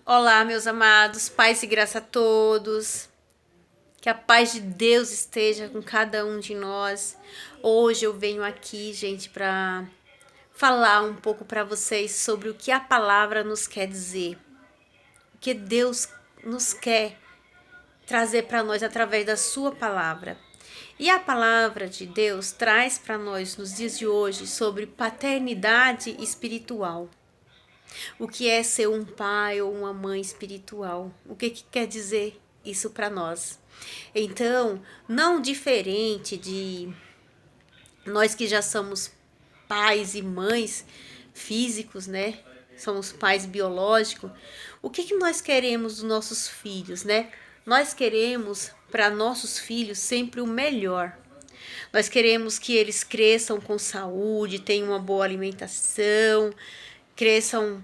Olá, meus amados, paz e graça a todos. Que a paz de Deus esteja com cada um de nós. Hoje eu venho aqui, gente, para falar um pouco para vocês sobre o que a palavra nos quer dizer. O que Deus nos quer trazer para nós através da sua palavra. E a palavra de Deus traz para nós nos dias de hoje sobre paternidade espiritual. O que é ser um pai ou uma mãe espiritual? O que quer dizer isso para nós? Então, não diferente de nós que já somos pais e mães físicos, né? Somos pais biológicos. O que nós queremos dos nossos filhos, né? Nós queremos para nossos filhos sempre o melhor. Nós queremos que eles cresçam com saúde, tenham uma boa alimentação, cresçam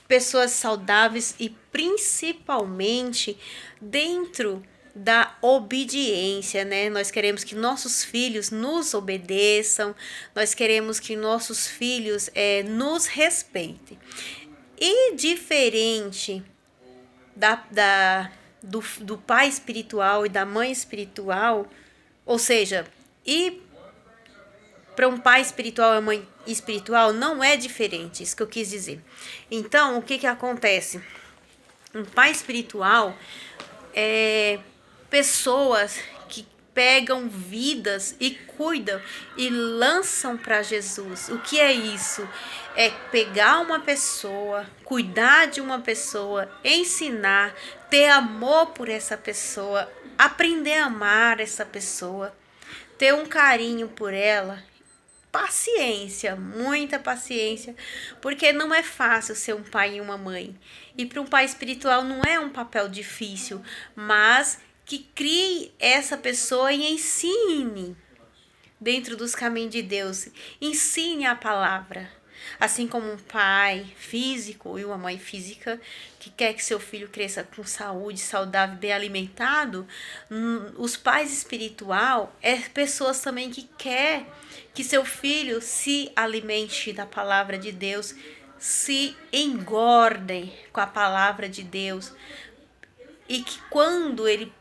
pessoas saudáveis e principalmente dentro da obediência, né? Nós queremos que nossos filhos nos obedeçam, nós queremos que nossos filhos nos respeitem. E diferente do pai espiritual e da mãe espiritual, ou seja, e para um pai espiritual e uma mãe espiritual não é diferente, isso que eu quis dizer. Então, o que acontece? Um pai espiritual é pessoas que pegam vidas e cuidam e lançam para Jesus. O que é isso? É pegar uma pessoa, cuidar de uma pessoa, ensinar, ter amor por essa pessoa, aprender a amar essa pessoa, ter um carinho por ela, paciência, muita paciência, porque não é fácil ser um pai e uma mãe. E para um pai espiritual não é um papel difícil, mas que crie essa pessoa e ensine dentro dos caminhos de Deus. Ensine a palavra. Assim como um pai físico e uma mãe física que quer que seu filho cresça com saúde, saudável, bem alimentado, os pais espiritual é pessoas também que quer que seu filho se alimente da palavra de Deus, se engordem com a palavra de Deus e que quando ele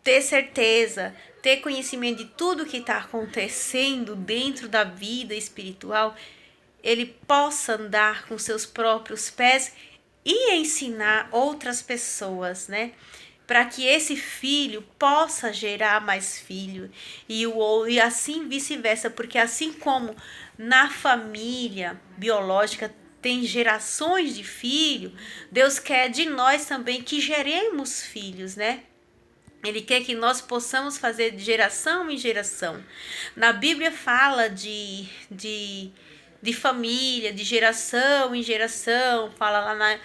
ter certeza, ter conhecimento de tudo que está acontecendo dentro da vida espiritual, ele possa andar com seus próprios pés e ensinar outras pessoas, né? Para que esse filho possa gerar mais filho e assim vice-versa, porque assim como na família biológica tem gerações de filho, Deus quer de nós também que geremos filhos, né? Ele quer que nós possamos fazer de geração em geração. Na Bíblia fala de família, de geração em geração, fala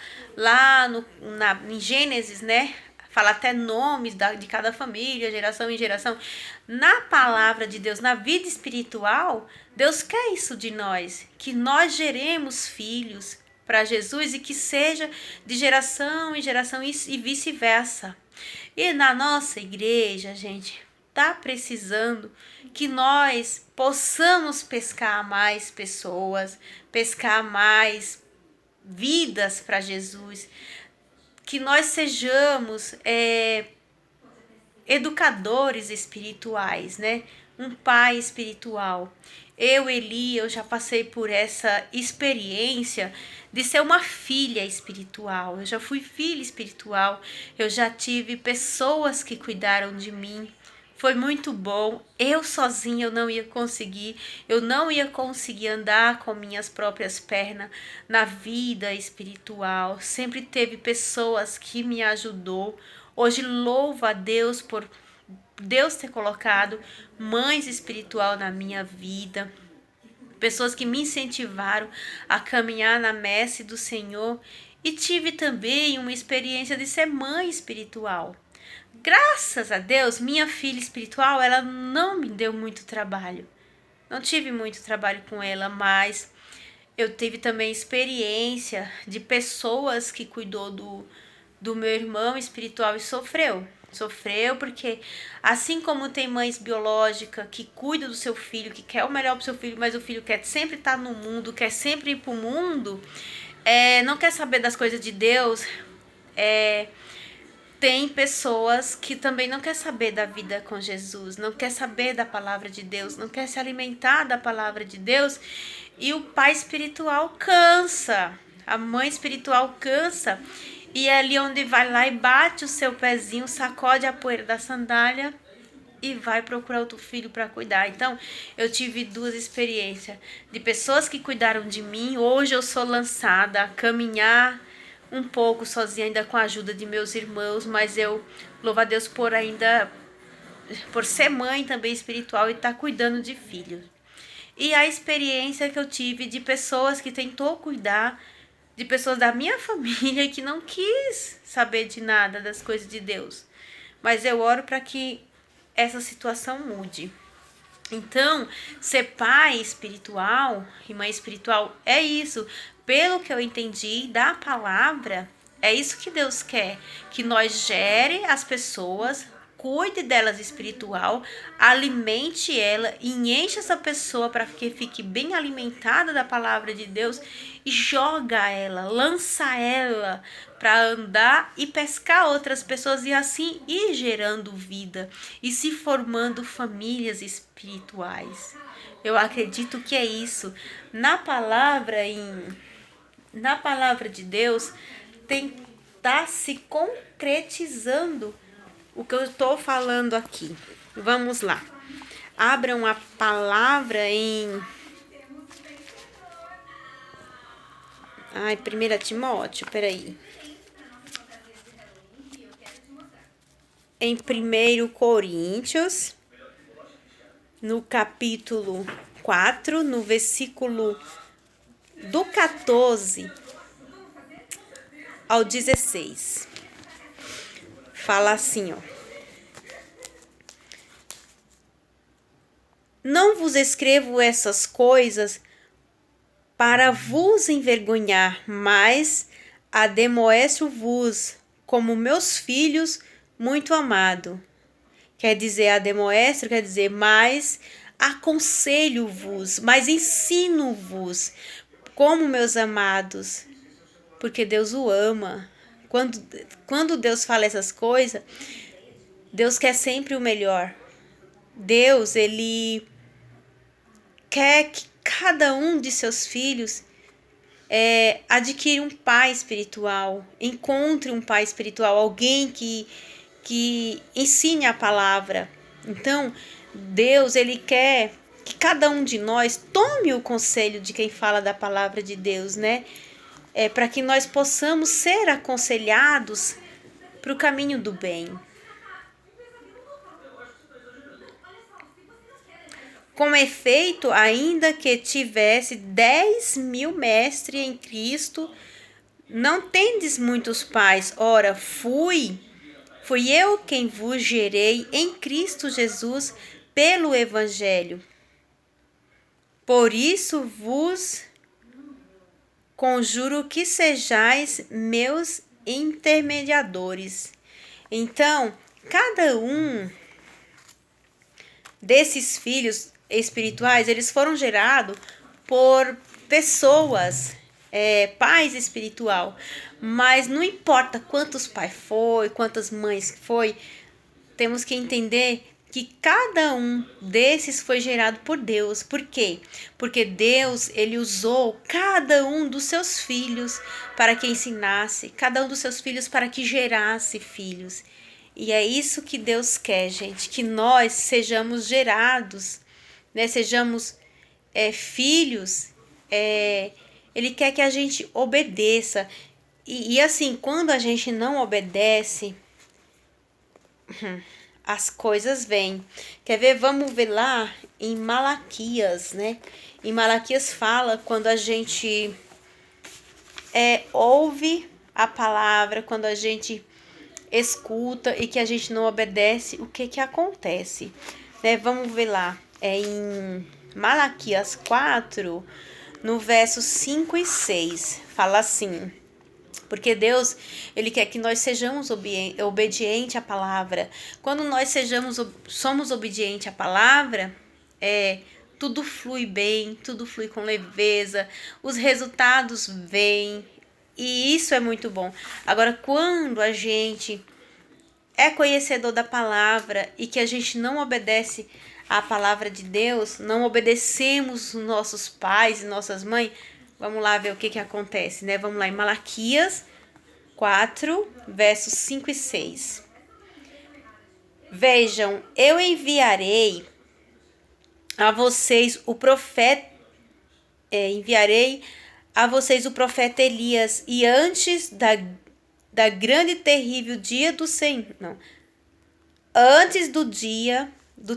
em Gênesis, né? Fala até nomes de cada família, geração em geração. Na palavra de Deus, na vida espiritual, Deus quer isso de nós, que nós geremos filhos para Jesus e que seja de geração em geração e vice-versa. E na nossa igreja, gente, tá precisando que nós possamos pescar mais pessoas, pescar mais vidas para Jesus, que nós sejamos educadores espirituais, né? Um pai espiritual. Eu já passei por essa experiência de ser uma filha espiritual. Eu já fui filha espiritual. Eu já tive pessoas que cuidaram de mim. Foi muito bom. Eu sozinha eu não ia conseguir. Eu não ia conseguir andar com minhas próprias pernas na vida espiritual. Sempre teve pessoas que me ajudou. Hoje louvo a Deus por Deus ter colocado mães espiritual na minha vida, pessoas que me incentivaram a caminhar na messe do Senhor, e tive também uma experiência de ser mãe espiritual. Graças a Deus, minha filha espiritual, ela não me deu muito trabalho. Não tive muito trabalho com ela, mas eu tive também experiência de pessoas que cuidou do meu irmão espiritual e sofreu. Sofreu porque, assim como tem mães biológicas que cuidam do seu filho, que quer o melhor para o seu filho, mas o filho quer sempre estar no mundo, quer sempre ir para o mundo, não quer saber das coisas de Deus, tem pessoas que também não quer saber da vida com Jesus, não quer saber da palavra de Deus, não quer se alimentar da palavra de Deus, e o pai espiritual cansa, a mãe espiritual cansa, e é ali onde vai lá e bate o seu pezinho, sacode a poeira da sandália e vai procurar outro filho para cuidar. Então, eu tive 2 experiências de pessoas que cuidaram de mim. Hoje eu sou lançada a caminhar um pouco sozinha, ainda com a ajuda de meus irmãos, mas eu louvo a Deus por ser mãe também espiritual e estar cuidando de filhos. E a experiência que eu tive de pessoas que tentou cuidar, de pessoas da minha família que não quis saber de nada das coisas de Deus. Mas eu oro para que essa situação mude. Então, ser pai espiritual e mãe espiritual é isso. Pelo que eu entendi da palavra, é isso que Deus quer. Que nós gere as pessoas, cuide delas espiritual, alimente ela e enche essa pessoa para que fique bem alimentada da palavra de Deus e joga ela, lança ela para andar e pescar outras pessoas e assim ir gerando vida e se formando famílias espirituais. Eu acredito que é isso. Na palavra de Deus tá se concretizando o que eu estou falando aqui. Vamos lá. Abram a palavra em 1 Timóteo, peraí. Em 1 Coríntios, no capítulo 4, no versículo do 14 ao 16. Fala assim, ó. Não vos escrevo essas coisas para vos envergonhar, mas ademoestro-vos como meus filhos muito amado. Quer dizer, ademoestro, quer dizer, mas aconselho-vos, mas ensino-vos como meus amados, porque Deus o ama. Quando Deus fala essas coisas, Deus quer sempre o melhor. Deus, ele quer que cada um de seus filhos adquira um pai espiritual, encontre um pai espiritual, alguém que ensine a palavra. Então, Deus, ele quer que cada um de nós tome o conselho de quem fala da palavra de Deus, né? Para que nós possamos ser aconselhados para o caminho do bem. Com efeito, ainda que tivesse 10.000 mestres em Cristo, não tendes muitos pais. Ora, fui eu quem vos gerei em Cristo Jesus pelo Evangelho. Por isso vos conjuro que sejais meus intermediadores. Então, cada um desses filhos espirituais, eles foram gerados por pessoas, pais espiritual. Mas não importa quantos pais foi, quantas mães foi, temos que entender que cada um desses foi gerado por Deus. Por quê? Porque Deus, ele usou cada um dos seus filhos para que ensinasse, cada um dos seus filhos para que gerasse filhos. E é isso que Deus quer, gente, que nós sejamos gerados, né? Sejamos filhos. Ele quer que a gente obedeça. E assim, quando a gente não obedece, as coisas vêm. Quer ver? Vamos ver lá em Malaquias, né? Em Malaquias fala quando a gente ouve a palavra, quando a gente escuta e que a gente não obedece, o que acontece? Né? Vamos ver lá. Em Malaquias 4, no verso 5 e 6, fala assim: porque Deus, ele quer que nós sejamos obedientes à palavra. Quando nós somos obedientes à palavra, tudo flui bem, tudo flui com leveza, os resultados vêm, E isso é muito bom. Agora, quando a gente é conhecedor da palavra e que a gente não obedece à palavra de Deus, não obedecemos os nossos pais e nossas mães, vamos lá ver o que acontece, né? Vamos lá em Malaquias 4, versos 5 e 6. Vejam, eu enviarei a vocês o profeta, enviarei a vocês o profeta Elias, e antes da grande e terrível dia do Senhor, não, antes do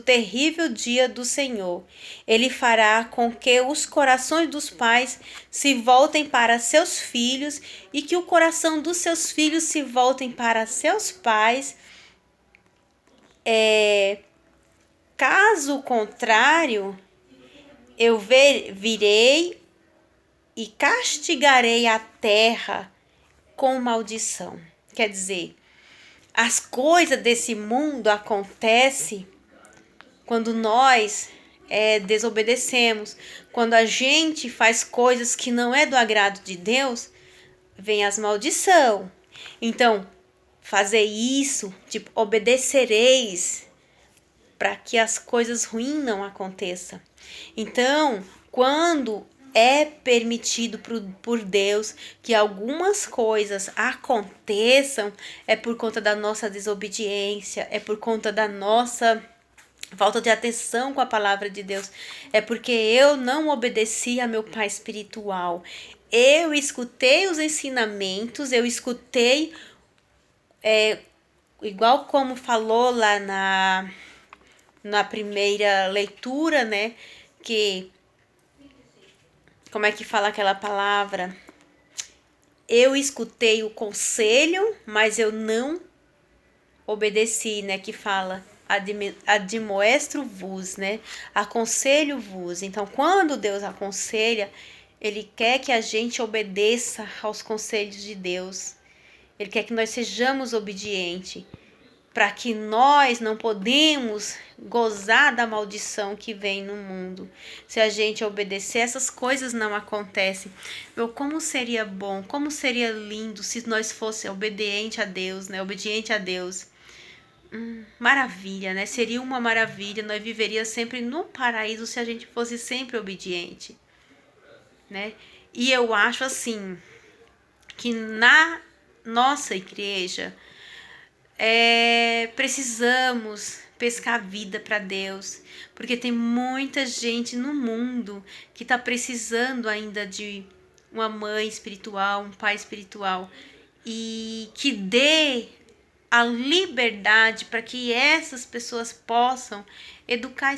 terrível dia do Senhor, ele fará com que os corações dos pais se voltem para seus filhos e que o coração dos seus filhos se voltem para seus pais. Caso contrário, eu virei e castigarei a terra com maldição. Quer dizer, as coisas desse mundo acontecem quando nós desobedecemos, quando a gente faz coisas que não é do agrado de Deus, vem as maldição. Então, fazer isso, tipo, obedecereis para que as coisas ruins não aconteçam. Então, quando é permitido por Deus que algumas coisas aconteçam, é por conta da nossa desobediência, é por conta da nossa falta de atenção com a palavra de Deus, é porque eu não obedeci a meu pai espiritual. Eu escutei os ensinamentos, eu escutei, igual como falou lá na primeira leitura, né? Que, como é que fala aquela palavra? Eu escutei o conselho, mas eu não obedeci, né? Que fala admoestro-vos, né? Aconselho-vos. Então, quando Deus aconselha, Ele quer que a gente obedeça aos conselhos de Deus. Ele quer que nós sejamos obedientes, para que nós não podemos gozar da maldição que vem no mundo. Se a gente obedecer, essas coisas não acontecem. Meu, como seria bom, como seria lindo se nós fosse obediente a Deus, né? Obediente a Deus. Maravilha, né? Seria uma maravilha. Nós viveríamos sempre no paraíso se a gente fosse sempre obediente, né? E eu acho assim que na nossa igreja precisamos pescar vida para Deus, porque tem muita gente no mundo que está precisando ainda de uma mãe espiritual, um pai espiritual, e que dê a liberdade para que essas pessoas possam educar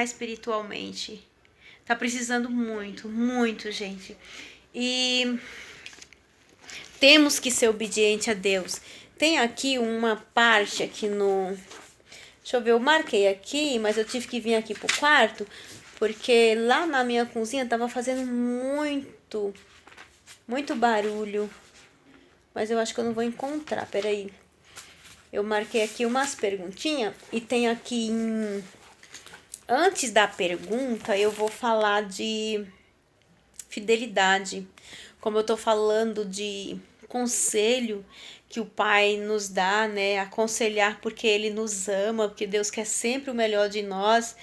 espiritualmente. Tá precisando muito, muito, gente. E temos que ser obediente a Deus. Tem aqui uma parte aqui no... Deixa eu ver, eu marquei aqui, mas eu tive que vir aqui pro quarto, porque lá na minha cozinha tava fazendo muito barulho. Mas eu acho que eu não vou encontrar, peraí. Eu marquei aqui umas perguntinhas e tem aqui antes da pergunta eu vou falar de fidelidade. Como eu tô falando de conselho que o Pai nos dá, né? Aconselhar porque Ele nos ama, porque Deus quer sempre o melhor de nós.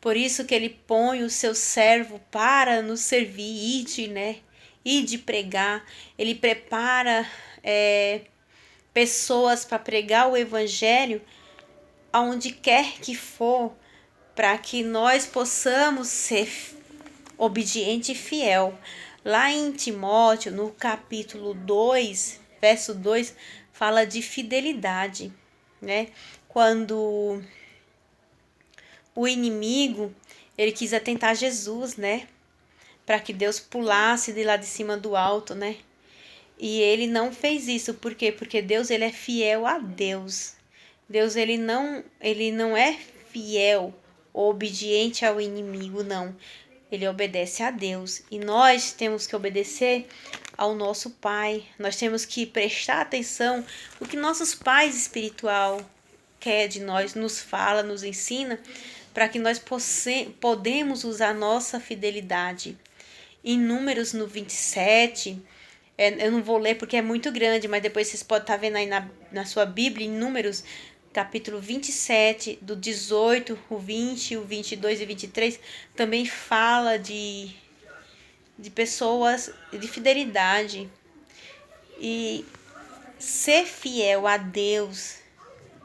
Por isso que Ele põe o seu servo para nos servir, ide, né? Ide pregar. Ele prepara pessoas para pregar o evangelho aonde quer que for, para que nós possamos ser obediente e fiel. Lá em Timóteo, no capítulo 2, verso 2, fala de fidelidade, né? Quando o inimigo, ele quis atentar Jesus, né? Para que Deus pulasse de lá de cima do alto, né? E ele não fez isso, por quê? Porque Deus, ele é fiel a Deus. Deus, ele não é fiel ou obediente ao inimigo, não. Ele obedece a Deus. E nós temos que obedecer ao nosso Pai. Nós temos que prestar atenção no que nossos pais espiritual quer de nós, nos fala, nos ensina, para que nós podemos usar nossa fidelidade. Em Números no 27, Eu não vou ler porque é muito grande, mas depois vocês podem estar vendo aí na sua Bíblia, em Números, capítulo 27, do 18, o 20, o 22 e 23, também fala de pessoas de fidelidade. E ser fiel a Deus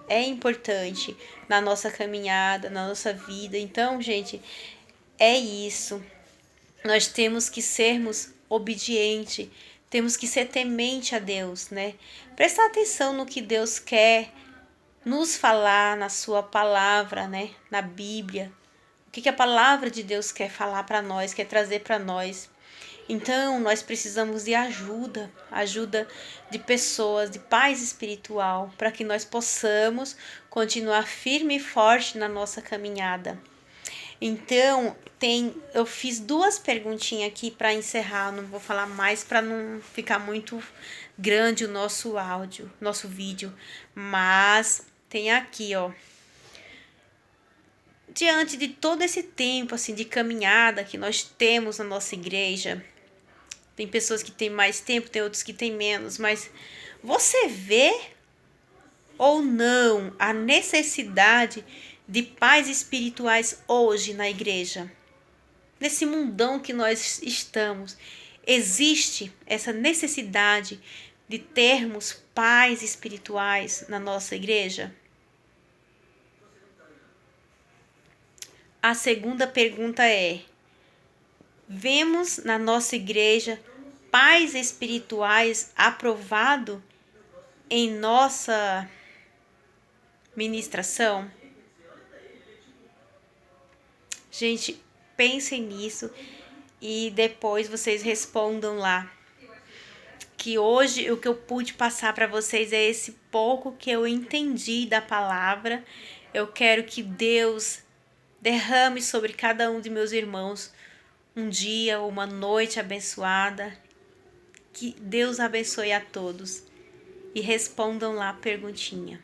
é importante na nossa caminhada, na nossa vida. Então, gente, é isso. Nós temos que sermos obedientes, temos que ser temente a Deus, né? Prestar atenção no que Deus quer nos falar na sua palavra, né? Na Bíblia. O que a palavra de Deus quer falar para nós, quer trazer para nós. Então, nós precisamos de ajuda de pessoas, de paz espiritual, para que nós possamos continuar firme e forte na nossa caminhada. Então, eu fiz 2 perguntinhas aqui para encerrar, não vou falar mais para não ficar muito grande o nosso áudio, nosso vídeo, mas tem aqui, ó. Diante de todo esse tempo assim de caminhada que nós temos na nossa igreja, tem pessoas que têm mais tempo, tem outros que têm menos, mas você vê ou não a necessidade de pais espirituais hoje na igreja? Nesse mundão que nós estamos, existe essa necessidade de termos pais espirituais na nossa igreja? A segunda pergunta é: vemos na nossa igreja pais espirituais aprovados em nossa ministração? Gente, pensem nisso e depois vocês respondam lá. Que hoje o que eu pude passar para vocês é esse pouco que eu entendi da palavra. Eu quero que Deus derrame sobre cada um de meus irmãos um dia, uma noite abençoada. Que Deus abençoe a todos. E respondam lá a perguntinha.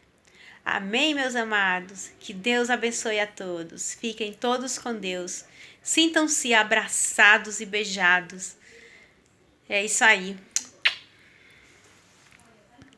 Amém, meus amados? Que Deus abençoe a todos. Fiquem todos com Deus. Sintam-se abraçados e beijados. É isso aí.